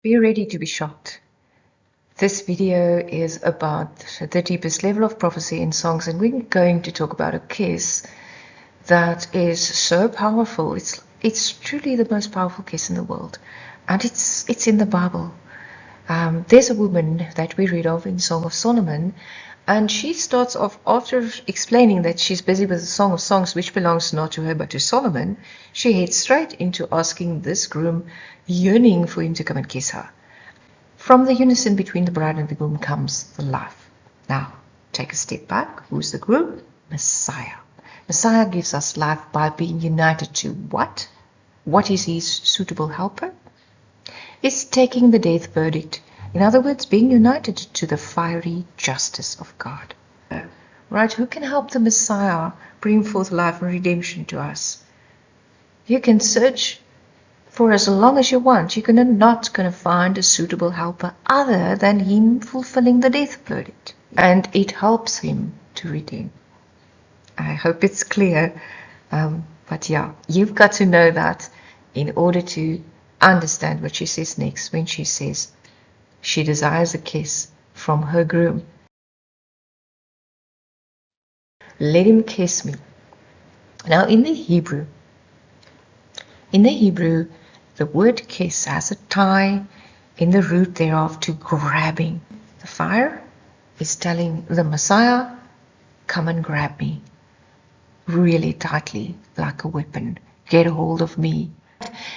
Be ready to be shocked. This video is about the deepest level of prophecy in songs, and we're going to talk about a kiss that is so powerful. It's truly the most powerful kiss in the world, and it's in the Bible. There's a woman that we read of in Song of Solomon, and she starts off, after explaining that she's busy with the Song of Songs, which belongs not to her but to Solomon. She heads straight into asking this groom, yearning for him to come and kiss her. From the unison between the bride and the groom comes the life. Now, take a step back. Who's the groom? Messiah. Messiah gives us life by being united to what? What is his suitable helper? It's taking the death verdict. In other words, being united to the fiery justice of God. Right? Who can help the Messiah bring forth life and redemption to us? You can search for as long as you want. You're not going to find a suitable helper other than him fulfilling the death verdict. And it helps him to redeem. I hope it's clear. But yeah, you've got to know that in order to understand what she says next when she says she desires a kiss from her groom. Let him kiss me. Now in the Hebrew, the word kiss has a tie in the root thereof to grabbing. The fire is telling the Messiah, come and grab me really tightly like a weapon. Get a hold of me.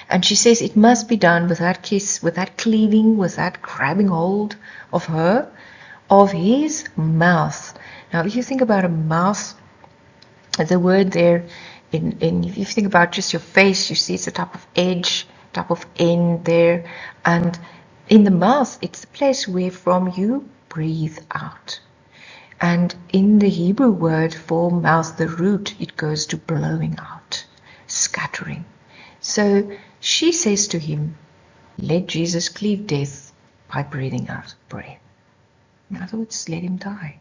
And she says it must be done with that kiss, with that cleaving, with that grabbing hold of her, of his mouth. Now, if you think about a mouth, the word there, if you think about just your face, you see it's a type of edge, type of end there. And in the mouth, it's the place where from you breathe out. And in the Hebrew word for mouth, the root, it goes to blowing out, scattering. So she says to him, let Jesus cleave death by breathing out breath. In other words, let him die.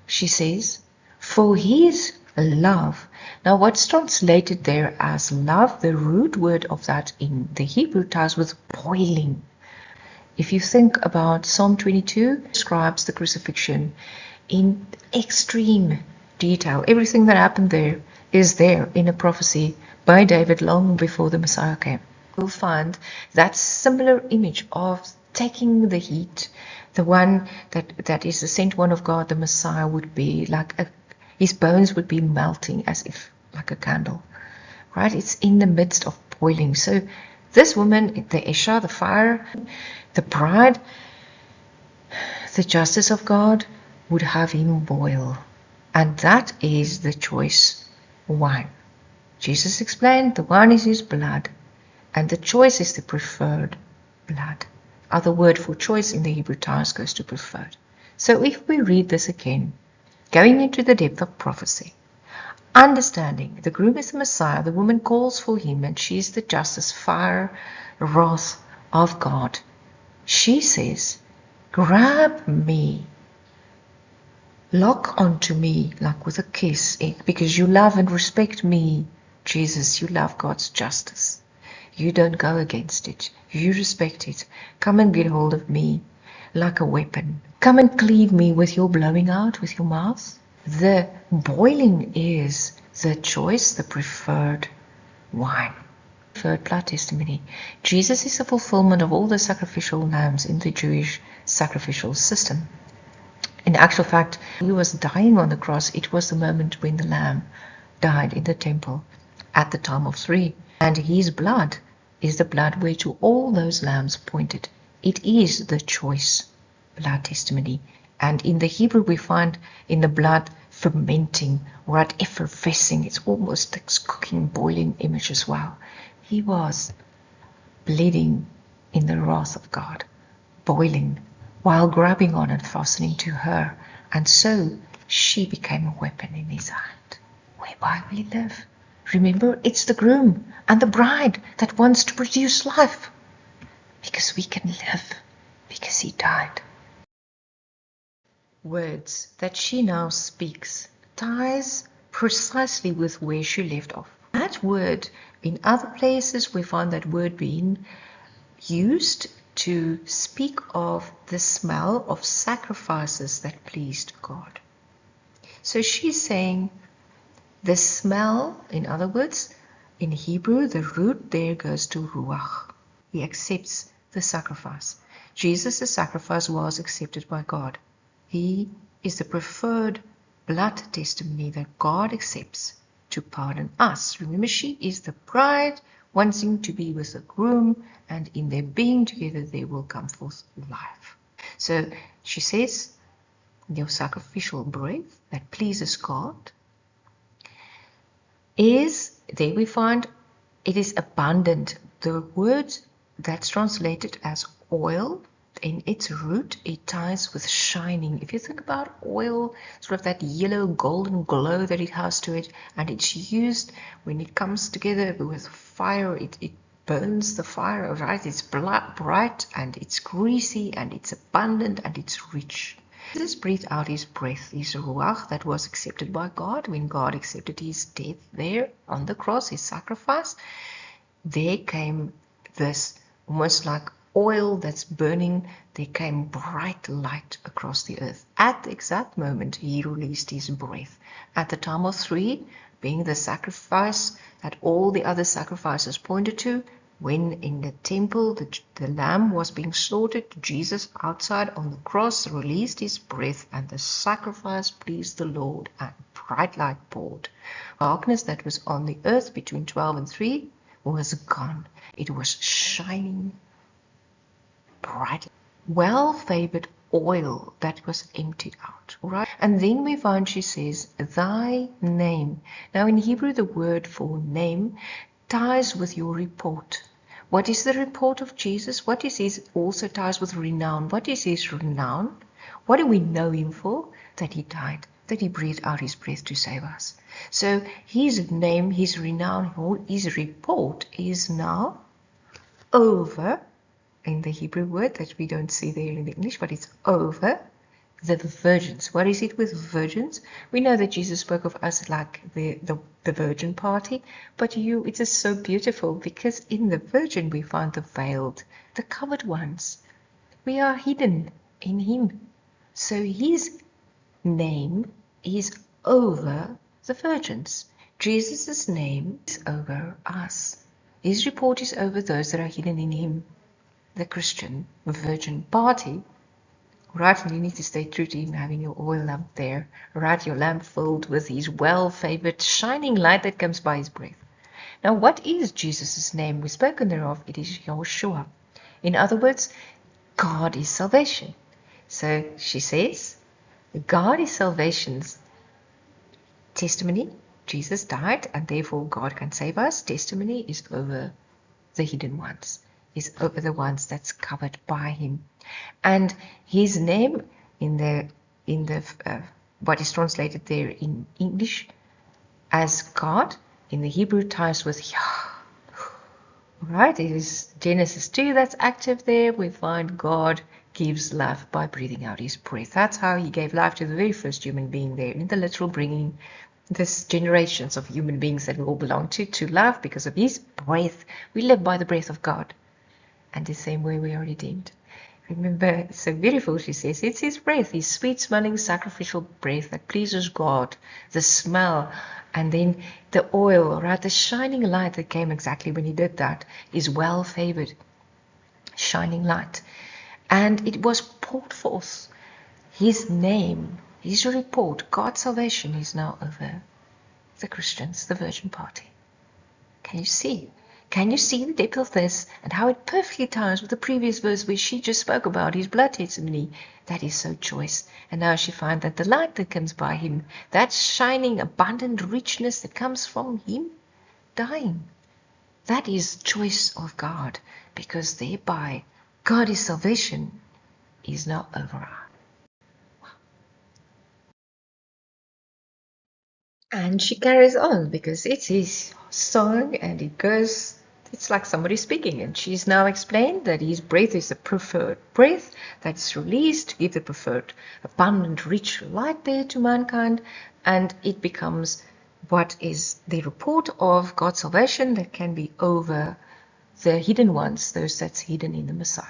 She says, for his love. Now what's translated there as love, the root word of that in the Hebrew ties with boiling. If you think about Psalm 22, describes the crucifixion in extreme detail. Everything that happened there is there in a prophecy by David long before the Messiah came. You'll find that similar image of taking the heat, the one that is the sent one of God, the Messiah would be like his bones would be melting as if like a candle, right? It's in the midst of boiling. So this woman, the Isha, the fire, the bride, the justice of God would have him boil. And that is the choice wine. Jesus explained the wine is his blood, and the choice is the preferred blood. Other word for choice in the Hebrew ties goes to preferred. So if we read this again, going into the depth of prophecy, understanding the groom is the Messiah, the woman calls for him, and she's the justice, fire, wrath of God. She says, grab me. Lock onto me like with a kiss, because you love and respect me. Jesus, you love God's justice. You don't go against it. You respect it. Come and get hold of me like a weapon. Come and cleave me with your blowing out, with your mouth. The boiling is the choice, the preferred wine. Preferred blood testimony. Jesus is the fulfillment of all the sacrificial lambs in the Jewish sacrificial system. In actual fact, he was dying on the cross. It was the moment when the lamb died in the temple at the time of 3. And his blood is the blood whereto all those lambs pointed. It is the choice blood testimony. And in the Hebrew we find in the blood fermenting, right, effervescing. It's almost like cooking, boiling image as well. He was bleeding in the wrath of God, boiling, while grabbing on and fastening to her. And so she became a weapon in his hand, whereby we live. Remember, it's the groom and the bride that wants to produce life, because we can live, because he died. Words that she now speaks ties precisely with where she left off. That word, in other places we find that word being used to speak of the smell of sacrifices that pleased God. So she's saying the smell, in other words, in Hebrew, the root there goes to ruach. He accepts the sacrifice. Jesus' sacrifice was accepted by God. He is the preferred blood testimony that God accepts to pardon us. Remember, she is the bride wanting to be with the groom, and in their being together there will come forth life. So she says, your sacrificial breath that pleases God is, there we find, it is abundant. The word that's translated as oil, in its root, it ties with shining. If you think about oil, sort of that yellow golden glow that it has to it, and it's used when it comes together with fire, it burns the fire, right? It's bright and it's greasy and it's abundant and it's rich. Jesus breathed out his breath, his ruach that was accepted by God when God accepted his death there on the cross, his sacrifice. There came this almost like oil that's burning. There came bright light across the earth. At the exact moment he released his breath. At the time of 3, being the sacrifice that all the other sacrifices pointed to, when in the temple the lamb was being slaughtered, Jesus outside on the cross released his breath, and the sacrifice pleased the Lord, and bright light poured. Darkness that was on the earth between 12 and 3 was gone. It was shining bright, well-favored oil that was emptied out, right? And then we find she says, thy name. Now in Hebrew, the word for name ties with your report. What is the report of Jesus? What is his, also ties with renown. What is his renown? What do we know him for? That he died, that he breathed out his breath to save us. So his name, his renown, his report is now over, in the Hebrew word that we don't see there in the English, but it's over the virgins. What is it with virgins? We know that Jesus spoke of us like the virgin party, but it is so beautiful because in the virgin we find the veiled, the covered ones. We are hidden in him. So his name is over the virgins. Jesus' name is over us. His report is over those that are hidden in him. The Christian virgin party, right? And you need to stay true to him, having your oil lamp there, right? Your lamp filled with his well-favored shining light that comes by his breath. Now, what is Jesus' name? We've spoken thereof. It is Yahushua. In other words, God is salvation. So she says, God is salvation's testimony. Jesus died, and therefore God can save us. Testimony is over the hidden ones, is over the ones that's covered by him. And his name in the what is translated there in English as God, in the Hebrew ties with Yah. Right? It is Genesis 2 that's active there. We find God gives life by breathing out his breath. That's how he gave life to the very first human being there, in the literal bringing this generations of human beings that we all belong to life because of his breath. We live by the breath of God. And the same way we are redeemed. Remember, it's so beautiful, she says, it's his breath, his sweet-smelling sacrificial breath that pleases God, the smell, and then the oil, right, the shining light that came exactly when he did that is well-favored, shining light. And it was poured forth. His name, his report, God's salvation is now over the Christians, the virgin party. Can you see? Can you see the depth of this and how it perfectly ties with the previous verse where she just spoke about his blood testimony? That is so choice. And now she finds that the light that comes by him, that shining, abundant richness that comes from him dying, that is choice of God, because thereby God's salvation is now over us. And she carries on because it's his song and it goes, it's like somebody speaking. And she's now explained that his breath is the preferred breath that's released to give the preferred abundant, rich light there to mankind. And it becomes what is the report of God's salvation that can be over the hidden ones, those that's hidden in the Messiah.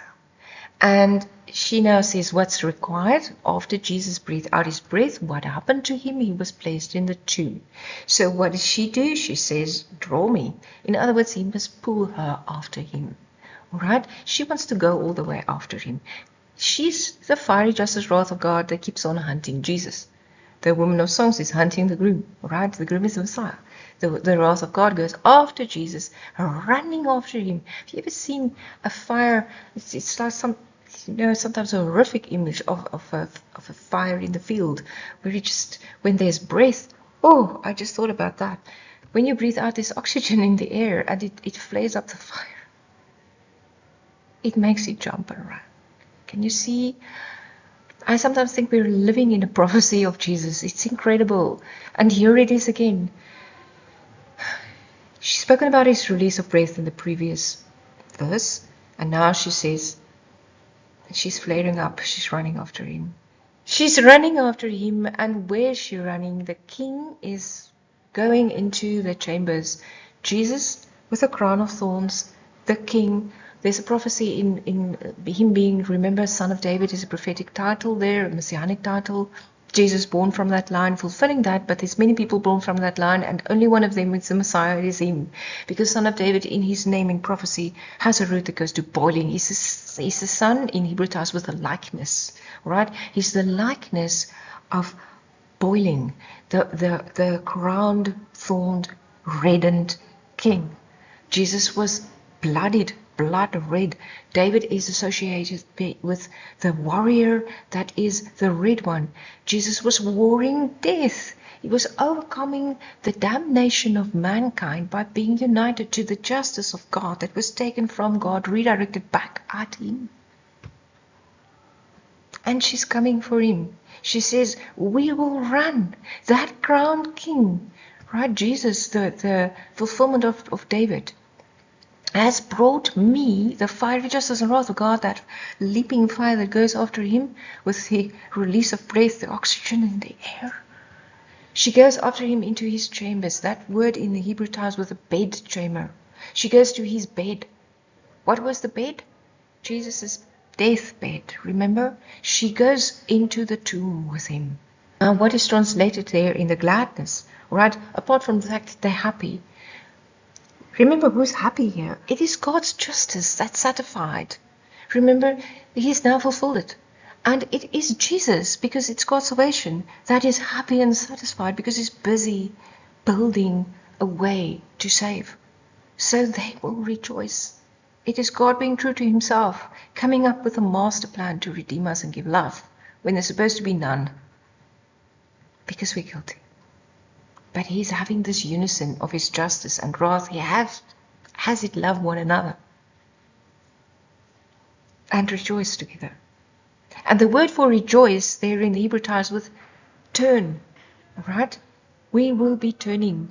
And she now says what's required. After Jesus breathed out his breath, what happened to him? He was placed in the tomb. So what does she do? She says, draw me. In other words, he must pull her after him. All right? She wants to go all the way after him. She's the fiery justice wrath of God that keeps on hunting Jesus. The woman of songs is hunting the groom. All right? The groom is the Messiah. The wrath of God goes after Jesus, running after him. Have you ever seen a fire? It's like sometimes a horrific image of a fire in the field, where when there's breath. Oh, I just thought about that. When you breathe out, there's oxygen in the air, and it flares up the fire. It makes you jump around. Can you see? I sometimes think we're living in a prophecy of Jesus. It's incredible. And here it is again. She's spoken about his release of breath in the previous verse, and now she says she's flaring up. She's running after him. She's running after him, and where is she running? The king is going into the chambers. Jesus with a crown of thorns, the king. There's a prophecy in him being, remember, son of David is a prophetic title there, a Messianic title. Jesus born from that line, fulfilling that, but there's many people born from that line, and only one of them is the Messiah, it is him. Because son of David in his naming prophecy has a root that goes to boiling. He's the son in Hebrew ties with a likeness, right? He's the likeness of boiling, the crowned, thorned, reddened king. Jesus was blood red. David is associated with the warrior that is the red one. Jesus was warring death. He was overcoming the damnation of mankind by being united to the justice of God that was taken from God, redirected back at him. And she's coming for him. She says, we will run. That crowned king, right? Jesus, the fulfillment of David, has brought me the fiery justice and wrath of God, that leaping fire that goes after him with the release of breath, the oxygen in the air. She goes after him into his chambers. That word in the Hebrew ties with a bed chamber. She goes to his bed. What was the bed? Jesus' deathbed, remember? She goes into the tomb with him. Now what is translated there in the gladness, right? Apart from the fact that they're happy, remember who's happy here? It is God's justice that's satisfied. Remember, he's now fulfilled it. And it is Jesus, because it's God's salvation, that is happy and satisfied, because he's busy building a way to save. So they will rejoice. It is God being true to himself, coming up with a master plan to redeem us and give love, when there's supposed to be none, because we're guilty. But he's having this unison of his justice and wrath. He has it love one another and rejoice together. And the word for rejoice there in the Hebrew ties with turn, right? We will be turning.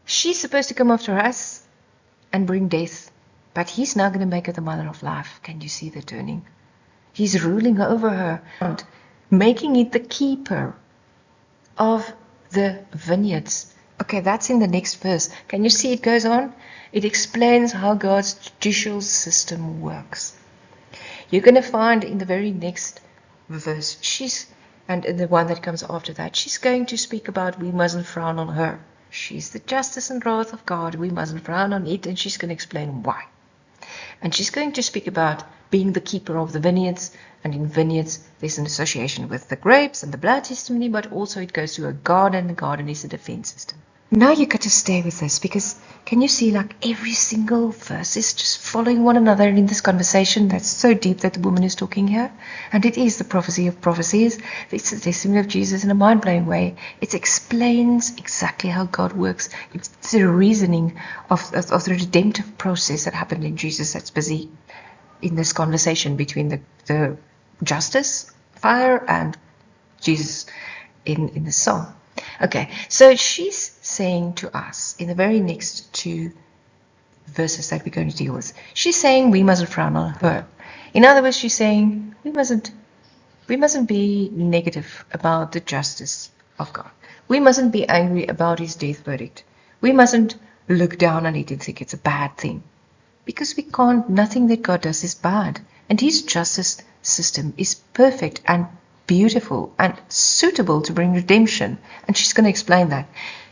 She's supposed to come after us and bring death, but he's now going to make her the mother of life. Can you see the turning? He's ruling over her and making it the keeper of the vineyards. Okay, that's in the next verse. Can you see it goes on? It explains how God's judicial system works. You're going to find in the very next verse, and the one that comes after that, she's going to speak about we mustn't frown on her. She's the justice and wrath of God. We mustn't frown on it, and she's going to explain why. And she's going to speak about being the keeper of the vineyards, and in vineyards there's an association with the grapes and the blood testimony, but also it goes to a garden. The garden is a defense system. Now you got to stay with this, because can you see like every single verse is just following one another in this conversation that's so deep that the woman is talking here? And it is the prophecy of prophecies. It's the testimony of Jesus in a mind-blowing way. It explains exactly how God works. It's the reasoning of the redemptive process that happened in Jesus that's busy in this conversation between the justice, fire, and Jesus in the song. Okay, so she's saying to us in the very next two verses that we're going to deal with, she's saying we mustn't frown on her. In other words, she's saying we mustn't be negative about the justice of God. We mustn't be angry about his death verdict. We mustn't look down on it and think it's a bad thing. Because we can't, nothing that God does is bad. And his justice system is perfect and beautiful and suitable to bring redemption. And she's going to explain that.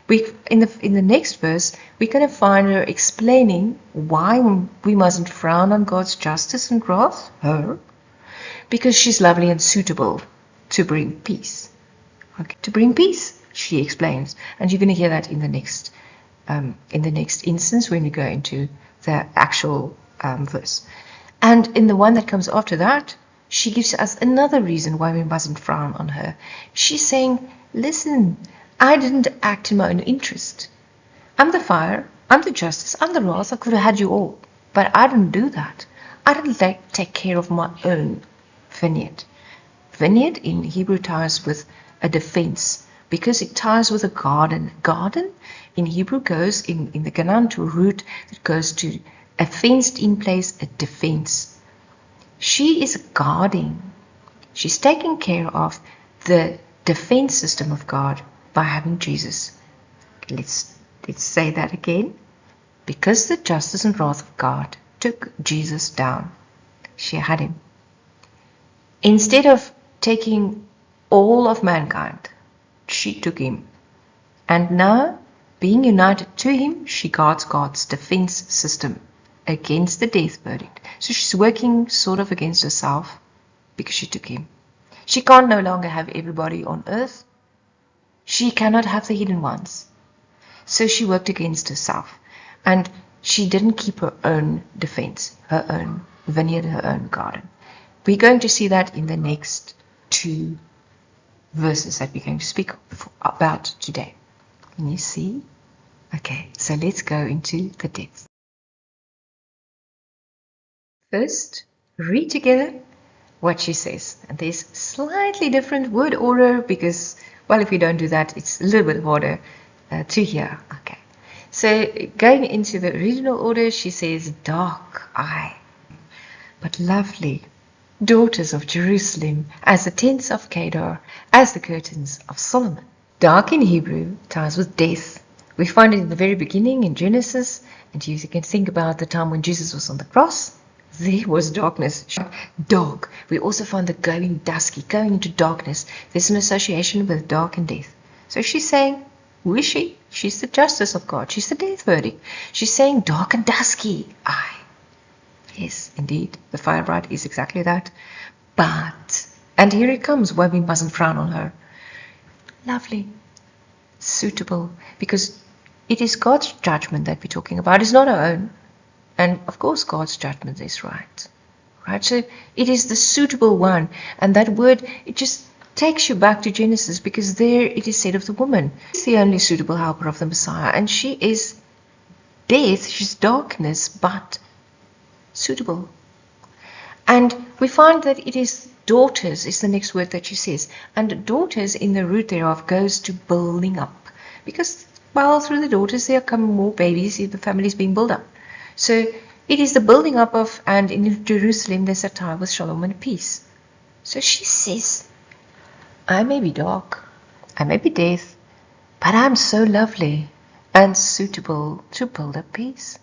In the next verse, we're going to find her explaining why we mustn't frown on God's justice and wrath, her, because she's lovely and suitable to bring peace. Okay. To bring peace, she explains. And you're going to hear that in the next instance when we go into the actual verse. And in the one that comes after that, she gives us another reason why we mustn't frown on her. She's saying, listen, I didn't act in my own interest. I'm the fire, I'm the justice, I'm the wrath. I could have had you all. But I didn't do that. I didn't take care of my own vineyard. Vineyard in Hebrew ties with a defense, because it ties with a garden. Garden in Hebrew goes in the Canaan to a root that goes to a fenced in place, a defense. She is guarding. She's taking care of the defense system of God by having Jesus. Let's say that again. Because the justice and wrath of God took Jesus down, she had him. Instead of taking all of mankind, she took him. And now, being united to him, she guards God's defense system against the death verdict. So she's working sort of against herself because she took him. She can't no longer have everybody on earth. She cannot have the hidden ones. So she worked against herself. And she didn't keep her own defense, her own vineyard, her own garden. We're going to see that in the next 2 verses that we're going to speak about today. Can you see? Okay, so let's go into the text. First, read together what she says. And there's slightly different word order because, well, if we don't do that, it's a little bit harder to hear. Okay. So going into the original order, she says, dark eye, but lovely, daughters of Jerusalem, as the tents of Kedar, as the curtains of Solomon. Dark in Hebrew ties with death. We find it in the very beginning in Genesis, and you can think about the time when Jesus was on the cross. There was darkness. Dark. We also find the going dusky, going into darkness. There's an association with dark and death. So she's saying, who is she? She's the justice of God. She's the death verdict. She's saying dark and dusky. Yes, indeed. The fire bride is exactly that. But, and here it comes, why we mustn't frown on her. Lovely. Suitable. Because it is God's judgment that we're talking about. It's not our own. And of course God's judgment is right. Right? So it is the suitable one. And that word, it just takes you back to Genesis, because there it is said of the woman, she's the only suitable helper of the Messiah. And she is death, she's darkness, but suitable. And we find that it is daughters is the next word that she says. And daughters in the root thereof goes to building up. Because, well, through the daughters there come more babies, the family is being built up. So it is the building up of, and in Jerusalem there's a tie with shalom and peace. So she says, I may be dark, I may be death, but I'm so lovely and suitable to build up peace.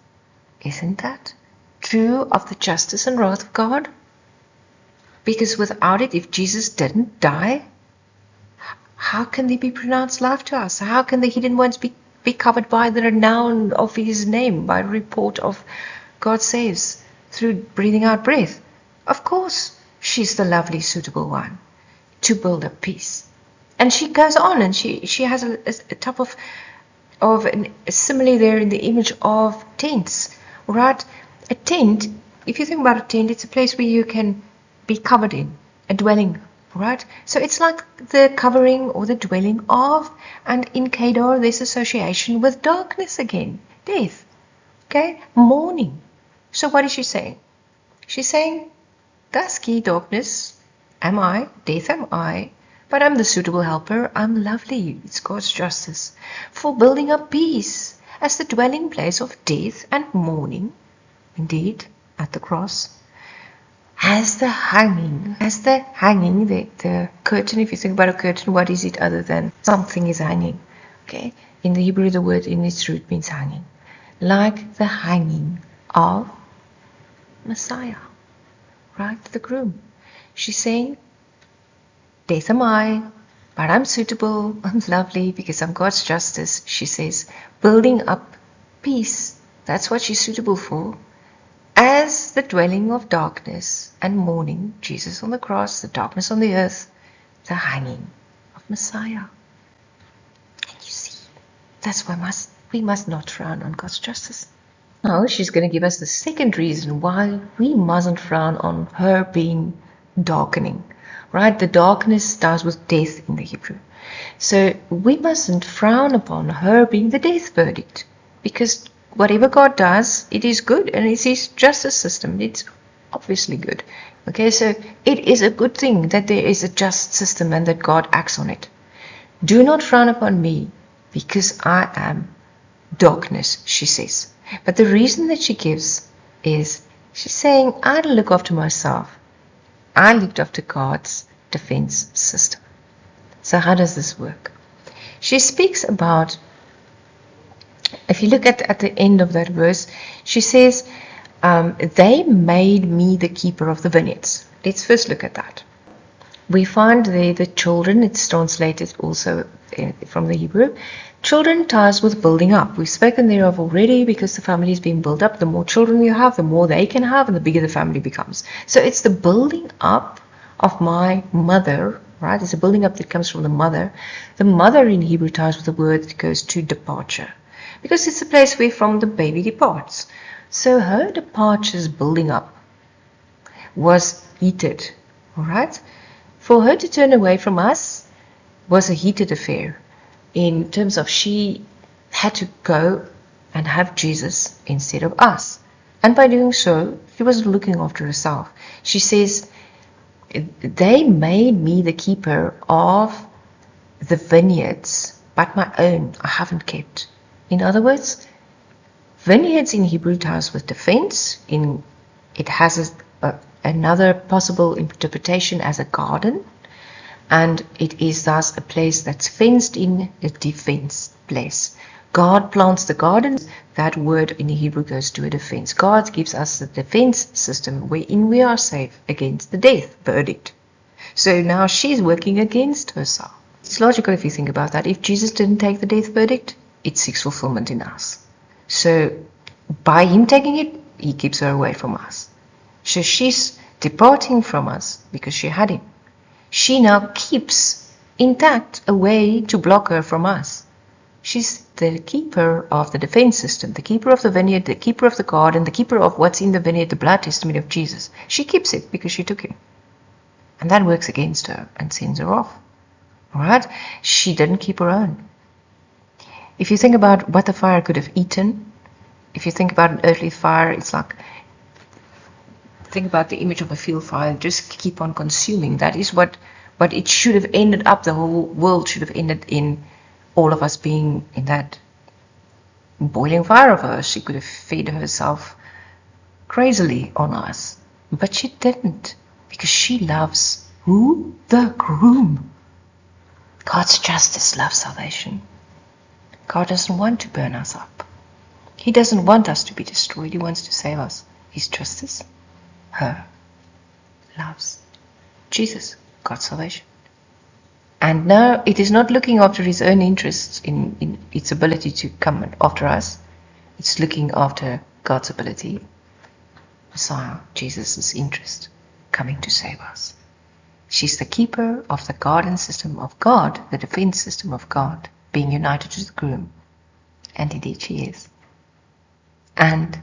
Isn't that true of the justice and wrath of God? Because without it, if Jesus didn't die, how can there be pronounced life to us? How can the hidden ones be covered by the renown of his name, by the report of God saves through breathing out breath? Of course, she's the lovely, suitable one to build up peace. And she goes on, and she has a type of a simile there in the image of tents, right? A tent, if you think about a tent, it's a place where you can be covered in, a dwelling, right? So it's like the covering or the dwelling of, and in Kedar there's association with darkness again, death, okay, mourning. So what is she saying? She's saying, dusky darkness am I, death am I, but I'm the suitable helper, I'm lovely, it's God's justice, for building up peace as the dwelling place of death and mourning, indeed, at the cross. As the hanging, the curtain, if you think about a curtain, what is it other than something is hanging? Okay, in the Hebrew, the word in its root means hanging. Like the hanging of Messiah. right, to the groom. She's saying, death am I, but I'm suitable, I'm lovely because I'm God's justice, she says, building up peace. That's what she's suitable for. As the dwelling of darkness and mourning, Jesus on the cross, the darkness on the earth, the hanging of Messiah. And you see, that's why we must not frown on God's justice. Now she's going to give us the second reason why we mustn't frown on her being darkening. Right? The darkness starts with death in the Hebrew. So we mustn't frown upon her being the death verdict. Because whatever God does, it is good. And it's His justice system. It's obviously good. Okay, so it is a good thing that there is a just system and that God acts on it. Do not frown upon me because I am darkness, she says. But the reason that she gives is she's saying, I don't look after myself. I looked after God's defense system. So how does this work? She speaks about, if you look at the end of that verse, she says, they made me the keeper of the vineyards. Let's first look at that. We find there the children, it's translated also from the Hebrew. Children ties with building up. We've spoken thereof already because the family is being built up. The more children you have, the more they can have, and the bigger the family becomes. So it's the building up of my mother, right? It's a building up that comes from the mother. The mother in Hebrew ties with the word that goes to departure, because it's the place where from the baby departs. So her departure's building up was heated, all right? For her to turn away from us was a heated affair. In terms of she had to go and have Jesus instead of us. And by doing so, she wasn't looking after herself. She says, they made me the keeper of the vineyards, but my own I haven't kept. In other words, vineyards in Hebrew ties with defense. It has another possible interpretation as a garden. And it is thus a place that's fenced in, a defense place. God plants the garden. That word in the Hebrew goes to a defense. God gives us the defense system wherein we are safe against the death verdict. So now she's working against herself. It's logical if you think about that. If Jesus didn't take the death verdict, it seeks fulfillment in us. So by Him taking it, He keeps her away from us. So she's departing from us because she had Him. She now keeps intact a way to block her from us. She's the keeper of the defense system, the keeper of the vineyard, the keeper of the garden, the keeper of what's in the vineyard, the blood testimony of Jesus. She keeps it because she took Him. And that works against her and sends her off. Alright? She didn't keep her own. If you think about what the fire could have eaten, if you think about an earthly fire, it's like, think about the image of a field fire, just keep on consuming. That is what it should have ended up. The whole world should have ended in all of us being in that boiling fire of hers. She could have fed herself crazily on us. But she didn't, because she loves who? The groom. God's justice loves salvation. God doesn't want to burn us up. He doesn't want us to be destroyed. He wants to save us. His justice, her, loves Jesus, God's salvation. And now it is not looking after His own interests in its ability to come after us. It's looking after God's ability, Messiah, Jesus' interest, coming to save us. She's the keeper of the garden system of God, the defense system of God, being united to the groom. And indeed she is. And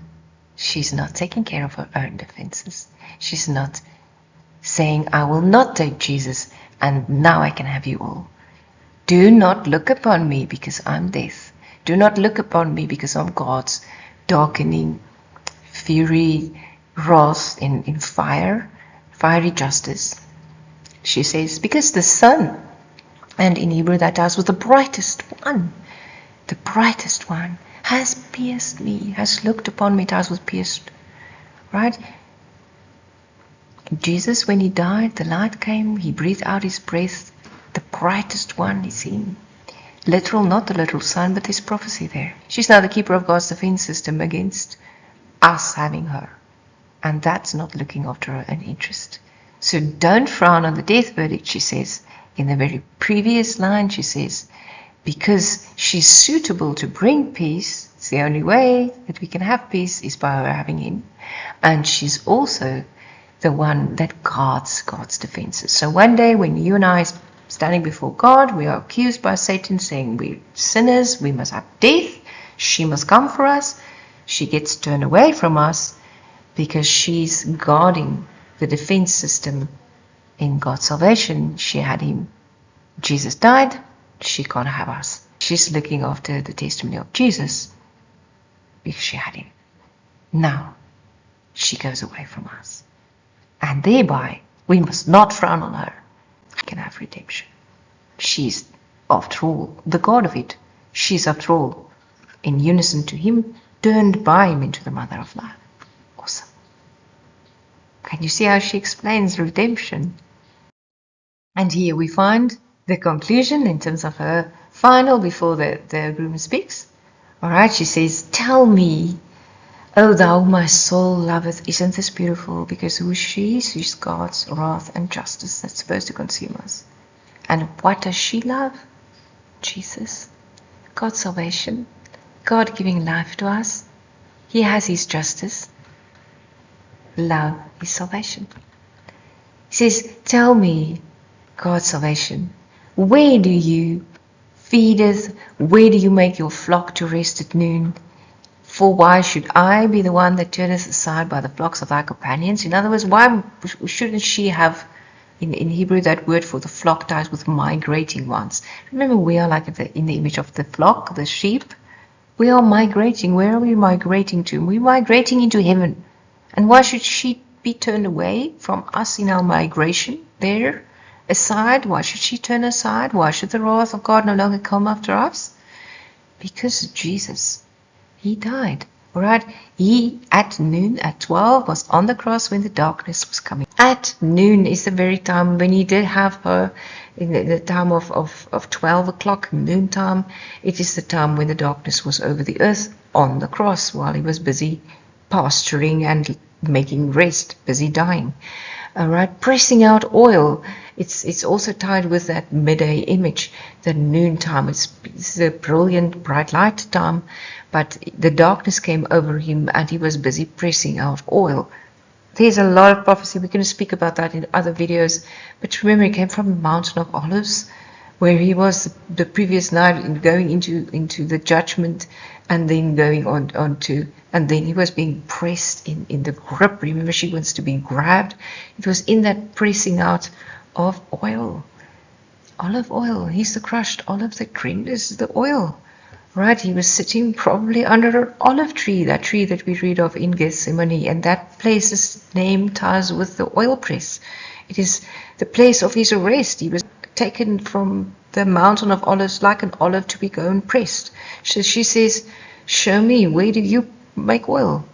she's not taking care of her own defenses. She's not saying, I will not take Jesus and now I can have you all. Do not look upon me because I'm death. Do not look upon me because I'm God's darkening, fury, wrath in fire, fiery justice. She says, because the sun, and in Hebrew that does with the brightest one, has pierced me, has looked upon me, ties was pierced, right? Jesus, when He died, the light came, He breathed out His breath, the brightest one is Him. Literal, not the literal sun, but His prophecy there. She's now the keeper of God's defense system against us having her. And that's not looking after her own interest. So don't frown on the death verdict, she says. In the very previous line, she says, because she's suitable to bring peace. It's the only way that we can have peace is by her having him. And she's also the one that guards God's defenses. So one day when you and I are standing before God, we are accused by Satan saying we're sinners, we must have death, she must come for us. She gets turned away from us because she's guarding the defense system in God's salvation. She had him. Jesus died. She can't have us. She's looking after the testimony of Jesus because she had him. Now she goes away from us. And thereby, we must not frown on her. We can have redemption. She's, after all, the God of it. She's, after all, in unison to him, turned by him into the mother of life. Awesome. Can you see how she explains redemption? And here we find the conclusion in terms of her final before the groom speaks. All right, she says, tell me, O thou my soul loveth. Isn't this beautiful? Because who she is, she's God's wrath and justice that's supposed to consume us. And what does she love? Jesus. God's salvation. God giving life to us. He has his justice. Love is salvation. He says, tell me, God's salvation, where do you feedeth? Where do you make your flock to rest at noon? For why should I be the one that turneth aside by the flocks of thy companions? In other words, why shouldn't she have, in Hebrew, that word for the flock ties with migrating ones? Remember, we are like in the image of the flock, the sheep. We are migrating. Where are we migrating to? We're migrating into heaven. And why should she be turned away from us in our migration there? Aside? Why should she turn aside? Why should the wrath of God no longer come after us? Because Jesus, he died. All right? He, at noon, at 12, was on the cross when the darkness was coming. At noon is the very time when he did have her, in the time of 12 o'clock, noontime. It is the time when the darkness was over the earth on the cross while he was busy pasturing and making rest, busy dying. All right, pressing out oil. It's also tied with that midday image, the noontime. It's a brilliant, bright light time, but the darkness came over him and he was busy pressing out oil. There's a lot of prophecy. We're going to speak about that in other videos. But remember, he came from the Mountain of Olives, where he was the previous night going into the judgment and then going on to, and then he was being pressed in the grip. Remember, she wants to be grabbed. It was in that pressing out of oil. Olive oil. He's the crushed olive that renders the oil. Right? He was sitting probably under an olive tree, that tree that we read of in Gethsemane, and that place's name ties with the oil press. It is the place of his arrest. He was taken from the Mountain of Olives like an olive to be going pressed. So she says, show me, where do you make oil?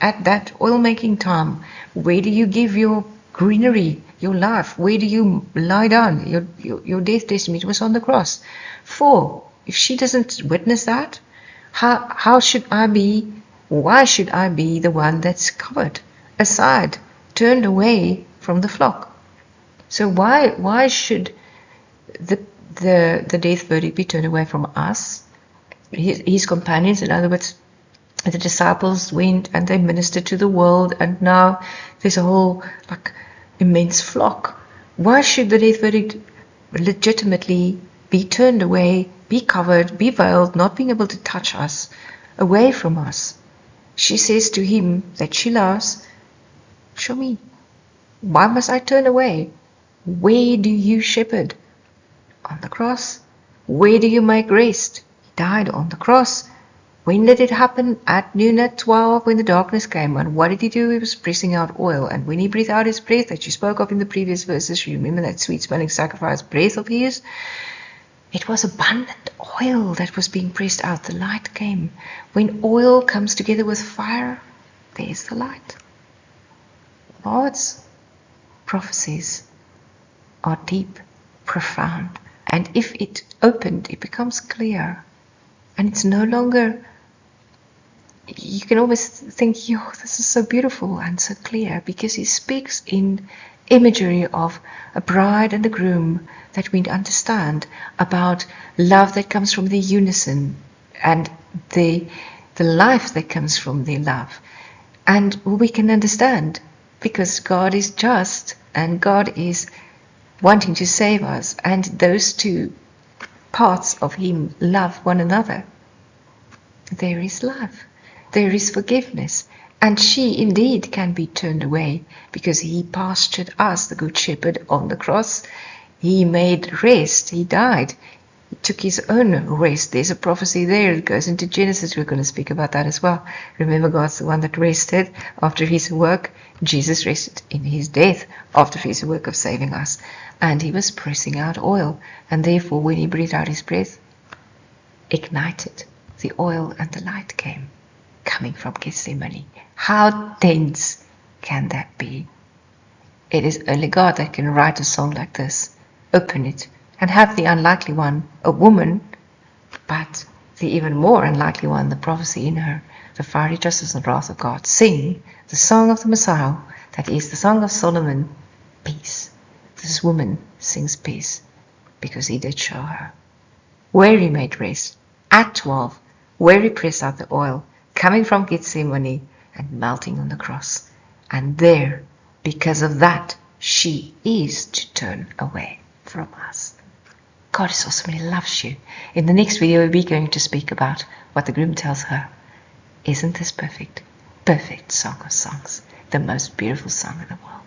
At that oil making time, where do you give your greenery, your life? Where do you lie down? Your death testimony. It was on the cross. For if she doesn't witness that, how should I be, why should I be the one that's covered, aside, turned away from the flock? So why should the death verdict be turned away from us, his companions? In other words, the disciples went and they ministered to the world, and now there's a whole immense flock. Why should the death verdict legitimately be turned away, be covered, be veiled, not being able to touch us, away from us? She says to him that she loves, show me. Why must I turn away? Where do you shepherd? On the cross. Where do you make rest? He died on the cross. When did it happen? At noon, at 12, when the darkness came. And what did he do? He was pressing out oil. And when he breathed out his breath that you spoke of in the previous verses, you remember that sweet-smelling sacrifice breath of his? It was abundant oil that was being pressed out. The light came. When oil comes together with fire, there's the light. God's prophecies are deep, profound. And if it opened, it becomes clear. And it's no longer you can always think, yo, this is so beautiful and so clear, because he speaks in imagery of a bride and a groom that we understand, about love that comes from the unison and the life that comes from the love. And we can understand because God is just and God is wanting to save us, and those two parts of him love one another. There is love, there is forgiveness, and she indeed can be turned away because he pastured us, the Good Shepherd, on the cross. He made rest, he died, he took his own rest. There's a prophecy there, it goes into Genesis, we're going to speak about that as well. Remember, God's the one that rested after his work. Jesus rested in his death after his work of saving us, and he was pressing out oil, and therefore when he breathed out his breath, ignited, the oil and the light came, coming from Gethsemane. How dense can that be? It is only God that can write a song like this, open it, and have the unlikely one, a woman, but the even more unlikely one, the prophecy in her, the fiery justice and wrath of God, sing the song of the Messiah, that is the song of Solomon, peace. This woman sings peace because he did show her where he made rest, at 12, where he pressed out the oil, coming from Gethsemane and melting on the cross. And there, because of that, she is to turn away from us. God is awesome, he loves you. In the next video, we're going to speak about what the groom tells her. Isn't this perfect? Perfect Song of Songs, the most beautiful song in the world.